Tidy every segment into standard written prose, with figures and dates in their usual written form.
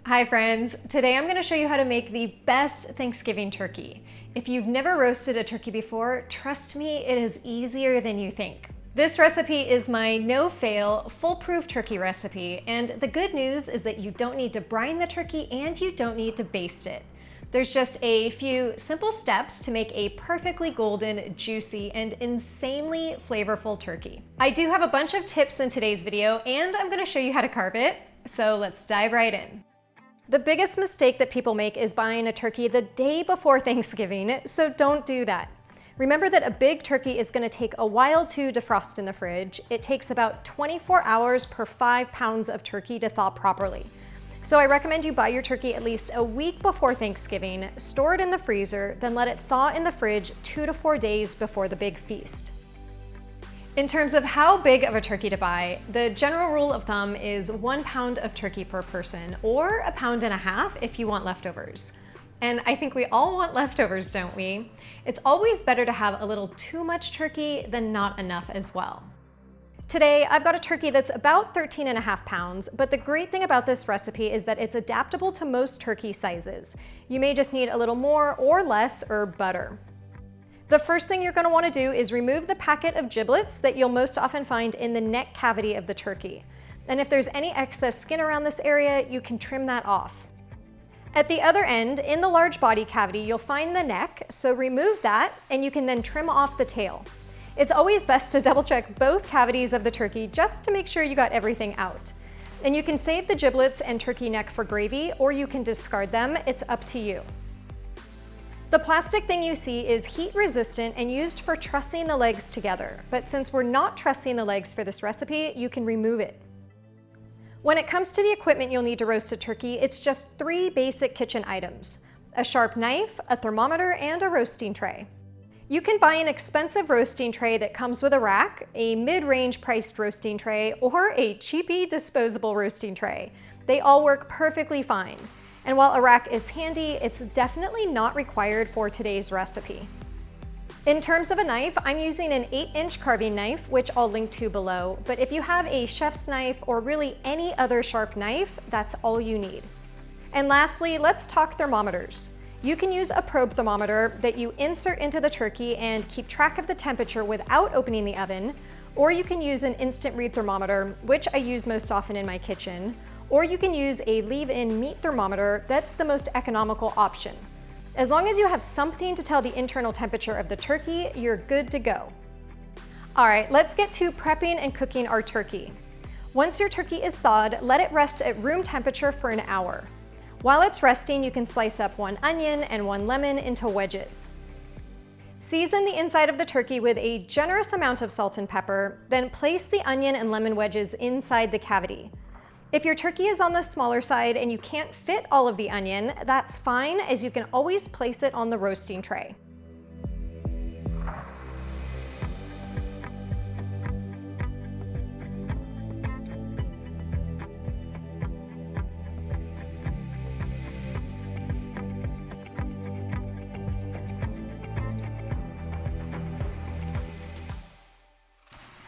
Hi friends, today I'm going to show you how to make the best Thanksgiving turkey. If you've never roasted a turkey before, trust me, it is easier than you think. This recipe is my no-fail, foolproof turkey recipe, and the good news is that you don't need to brine the turkey and you don't need to baste it. There's just a few simple steps to make a perfectly golden, juicy, and insanely flavorful turkey. I do have a bunch of tips in today's video, and I'm going to show you how to carve it, so let's dive right in. The biggest mistake that people make is buying a turkey the day before Thanksgiving, so don't do that. Remember that a big turkey is going to take a while to defrost in the fridge. It takes about 24 hours per 5 pounds of turkey to thaw properly. So I recommend you buy your turkey at least a week before Thanksgiving, store it in the freezer, then let it thaw in the fridge 2 to 4 days before the big feast. In terms of how big of a turkey to buy, the general rule of thumb is 1 pound of turkey per person, or 1.5 pounds if you want leftovers. And I think we all want leftovers, don't we? It's always better to have a little too much turkey than not enough as well. Today, I've got a turkey that's about 13.5 pounds, but the great thing about this recipe is that it's adaptable to most turkey sizes. You may just need a little more or less herb butter. The first thing you're going to want to do is remove the packet of giblets that you'll most often find in the neck cavity of the turkey. And if there's any excess skin around this area, you can trim that off. At the other end, in the large body cavity, you'll find the neck, so remove that and you can then trim off the tail. It's always best to double check both cavities of the turkey just to make sure you got everything out. And you can save the giblets and turkey neck for gravy, or you can discard them, it's up to you. The plastic thing you see is heat resistant and used for trussing the legs together, but since we're not trussing the legs for this recipe, you can remove it. When it comes to the equipment you'll need to roast a turkey, it's just 3 basic kitchen items: a sharp knife, a thermometer, and a roasting tray. You can buy an expensive roasting tray that comes with a rack, a mid-range priced roasting tray, or a cheapy disposable roasting tray. They all work perfectly fine. And while a rack is handy, it's definitely not required for today's recipe. In terms of a knife, I'm using an 8-inch carving knife, which I'll link to below, but if you have a chef's knife or really any other sharp knife, that's all you need. And lastly, let's talk thermometers. You can use a probe thermometer that you insert into the turkey and keep track of the temperature without opening the oven, or you can use an instant read thermometer, which I use most often in my kitchen, or you can use a leave-in meat thermometer. That's the most economical option. As long as you have something to tell the internal temperature of the turkey, you're good to go. All right, let's get to prepping and cooking our turkey. Once your turkey is thawed, let it rest at room temperature for an hour. While it's resting, you can slice up 1 onion and 1 lemon into wedges. Season the inside of the turkey with a generous amount of salt and pepper, then place the onion and lemon wedges inside the cavity. If your turkey is on the smaller side and you can't fit all of the onion, that's fine, as you can always place it on the roasting tray.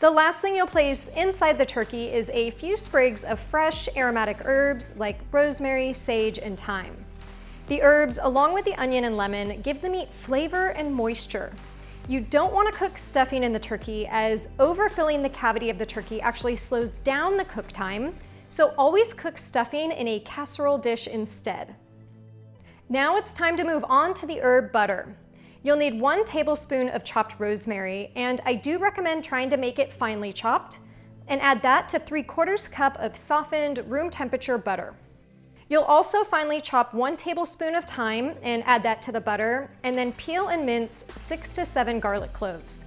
The last thing you'll place inside the turkey is a few sprigs of fresh aromatic herbs like rosemary, sage, and thyme. The herbs, along with the onion and lemon, give the meat flavor and moisture. You don't want to cook stuffing in the turkey, as overfilling the cavity of the turkey actually slows down the cook time, so always cook stuffing in a casserole dish instead. Now it's time to move on to the herb butter. You'll need 1 tablespoon of chopped rosemary, and I do recommend trying to make it finely chopped, and add that to 3/4 cup of softened room temperature butter. You'll also finely chop 1 tablespoon of thyme and add that to the butter, and then peel and mince 6 to 7 garlic cloves.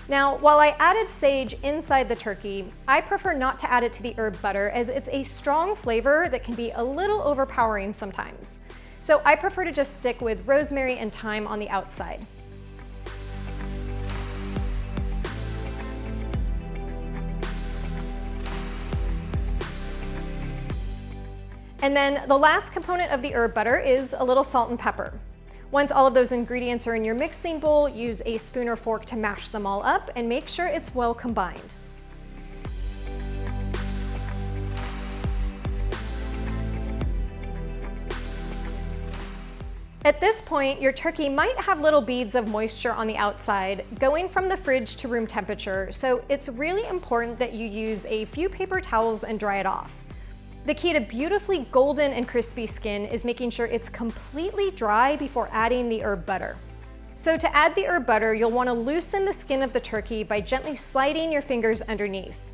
Now, while I added sage inside the turkey, I prefer not to add it to the herb butter, as it's a strong flavor that can be a little overpowering sometimes. So I prefer to just stick with rosemary and thyme on the outside. And then the last component of the herb butter is a little salt and pepper. Once all of those ingredients are in your mixing bowl, use a spoon or fork to mash them all up and make sure it's well combined. At this point, your turkey might have little beads of moisture on the outside going from the fridge to room temperature, so it's really important that you use a few paper towels and dry it off. The key to beautifully golden and crispy skin is making sure it's completely dry before adding the herb butter. So to add the herb butter, you'll want to loosen the skin of the turkey by gently sliding your fingers underneath.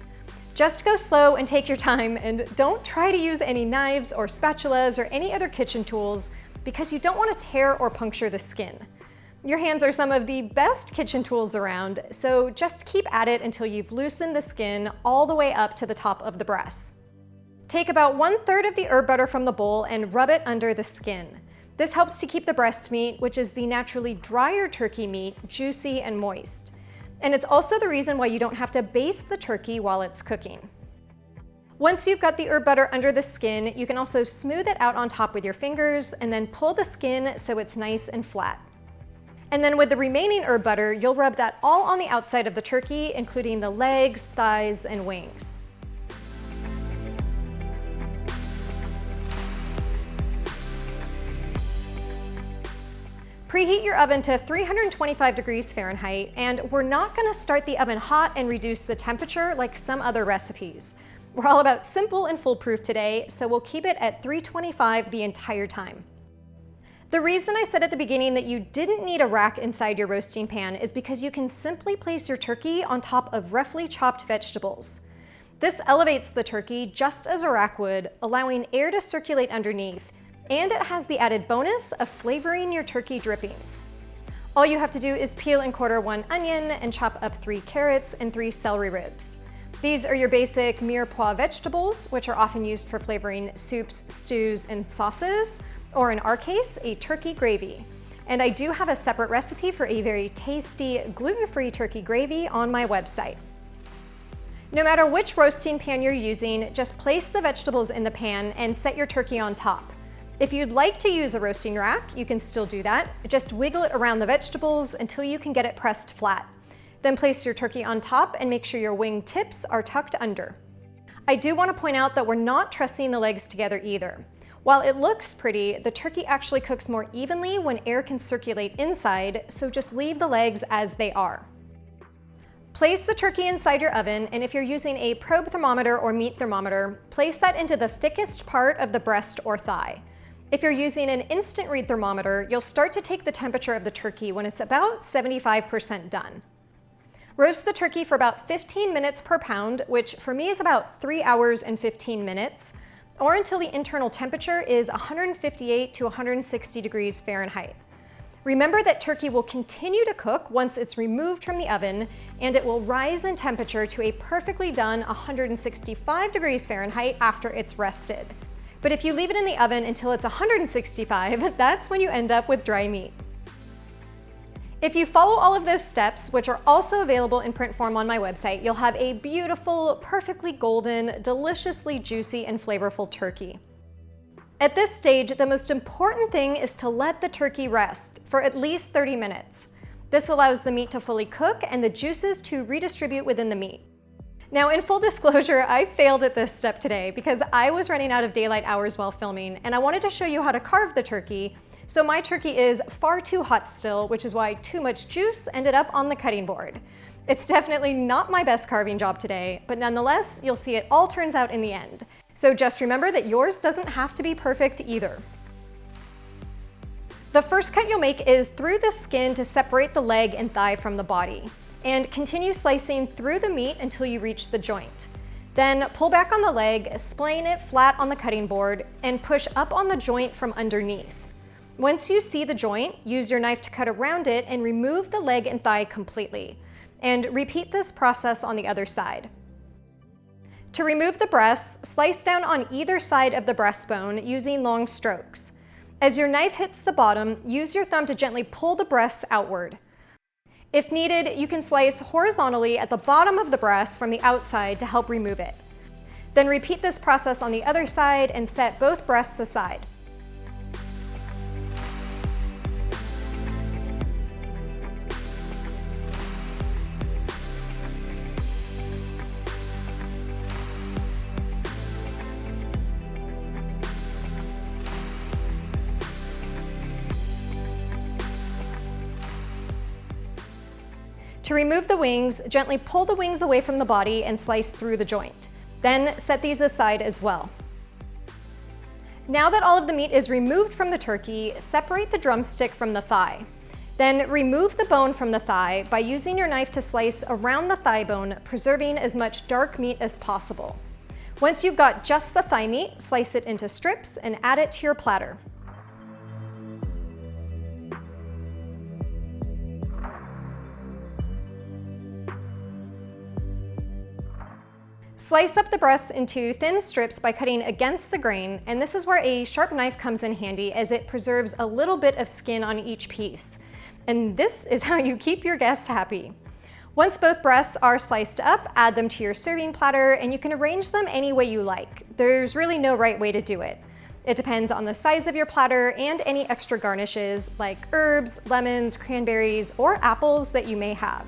Just go slow and take your time, and don't try to use any knives or spatulas or any other kitchen tools because you don't want to tear or puncture the skin. Your hands are some of the best kitchen tools around, so just keep at it until you've loosened the skin all the way up to the top of the breast. Take about 1/3 of the herb butter from the bowl and rub it under the skin. This helps to keep the breast meat, which is the naturally drier turkey meat, juicy and moist. And it's also the reason why you don't have to baste the turkey while it's cooking. Once you've got the herb butter under the skin, you can also smooth it out on top with your fingers and then pull the skin so it's nice and flat. And then with the remaining herb butter, you'll rub that all on the outside of the turkey, including the legs, thighs, and wings. Preheat your oven to 325 degrees Fahrenheit, and we're not gonna start the oven hot and reduce the temperature like some other recipes. We're all about simple and foolproof today, so we'll keep it at 325 the entire time. The reason I said at the beginning that you didn't need a rack inside your roasting pan is because you can simply place your turkey on top of roughly chopped vegetables. This elevates the turkey just as a rack would, allowing air to circulate underneath, and it has the added bonus of flavoring your turkey drippings. All you have to do is peel and quarter 1 onion and chop up 3 carrots and 3 celery ribs. These are your basic mirepoix vegetables, which are often used for flavoring soups, stews, and sauces, or in our case, a turkey gravy. And I do have a separate recipe for a very tasty gluten-free turkey gravy on my website. No matter which roasting pan you're using, just place the vegetables in the pan and set your turkey on top. If you'd like to use a roasting rack, you can still do that. Just wiggle it around the vegetables until you can get it pressed flat. Then place your turkey on top and make sure your wing tips are tucked under. I do want to point out that we're not trussing the legs together either. While it looks pretty, the turkey actually cooks more evenly when air can circulate inside, so just leave the legs as they are. Place the turkey inside your oven, and if you're using a probe thermometer or meat thermometer, place that into the thickest part of the breast or thigh. If you're using an instant read thermometer, you'll start to take the temperature of the turkey when it's about 75% done. Roast the turkey for about 15 minutes per pound, which for me is about 3 hours and 15 minutes, or until the internal temperature is 158 to 160 degrees Fahrenheit. Remember that turkey will continue to cook once it's removed from the oven, and it will rise in temperature to a perfectly done 165 degrees Fahrenheit after it's rested. But if you leave it in the oven until it's 165, that's when you end up with dry meat. If you follow all of those steps, which are also available in print form on my website, you'll have a beautiful, perfectly golden, deliciously juicy and flavorful turkey. At this stage, the most important thing is to let the turkey rest for at least 30 minutes. This allows the meat to fully cook and the juices to redistribute within the meat. Now, in full disclosure, I failed at this step today because I was running out of daylight hours while filming, and I wanted to show you how to carve the turkey. So my turkey is far too hot still, which is why too much juice ended up on the cutting board. It's definitely not my best carving job today, but nonetheless, you'll see it all turns out in the end. So just remember that yours doesn't have to be perfect either. The first cut you'll make is through the skin to separate the leg and thigh from the body, and continue slicing through the meat until you reach the joint. Then pull back on the leg, splaying it flat on the cutting board, and push up on the joint from underneath. Once you see the joint, use your knife to cut around it and remove the leg and thigh completely. And repeat this process on the other side. To remove the breasts, slice down on either side of the breastbone using long strokes. As your knife hits the bottom, use your thumb to gently pull the breasts outward. If needed, you can slice horizontally at the bottom of the breast from the outside to help remove it. Then repeat this process on the other side and set both breasts aside. To remove the wings, gently pull the wings away from the body and slice through the joint. Then set these aside as well. Now that all of the meat is removed from the turkey, separate the drumstick from the thigh. Then remove the bone from the thigh by using your knife to slice around the thigh bone, preserving as much dark meat as possible. Once you've got just the thigh meat, slice it into strips and add it to your platter. Slice up the breasts into thin strips by cutting against the grain, and this is where a sharp knife comes in handy as it preserves a little bit of skin on each piece. And this is how you keep your guests happy. Once both breasts are sliced up, add them to your serving platter, and you can arrange them any way you like. There's really no right way to do it. It depends on the size of your platter and any extra garnishes like herbs, lemons, cranberries, or apples that you may have.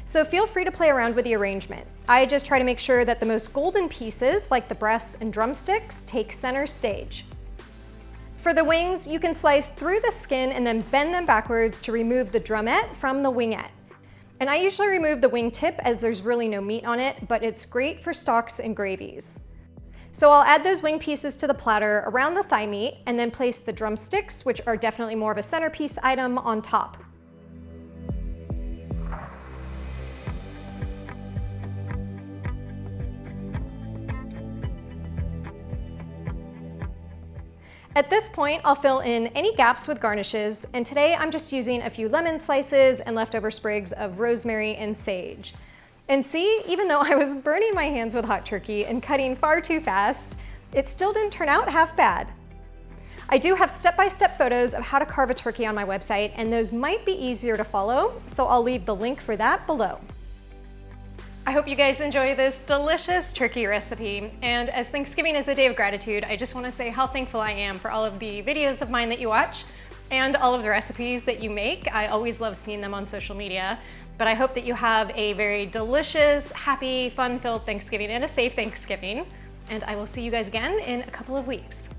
So feel free to play around with the arrangement. I just try to make sure that the most golden pieces, like the breasts and drumsticks, take center stage. For the wings, you can slice through the skin and then bend them backwards to remove the drumette from the wingette. And I usually remove the wing tip as there's really no meat on it, but it's great for stocks and gravies. So I'll add those wing pieces to the platter around the thigh meat and then place the drumsticks, which are definitely more of a centerpiece item, on top. At this point, I'll fill in any gaps with garnishes, and today I'm just using a few lemon slices and leftover sprigs of rosemary and sage. And see, even though I was burning my hands with hot turkey and cutting far too fast, it still didn't turn out half bad. I do have step-by-step photos of how to carve a turkey on my website, and those might be easier to follow, so I'll leave the link for that below. I hope you guys enjoy this delicious turkey recipe. And as Thanksgiving is a day of gratitude, I just want to say how thankful I am for all of the videos of mine that you watch and all of the recipes that you make. I always love seeing them on social media, but I hope that you have a very delicious, happy, fun-filled Thanksgiving and a safe Thanksgiving. And I will see you guys again in a couple of weeks.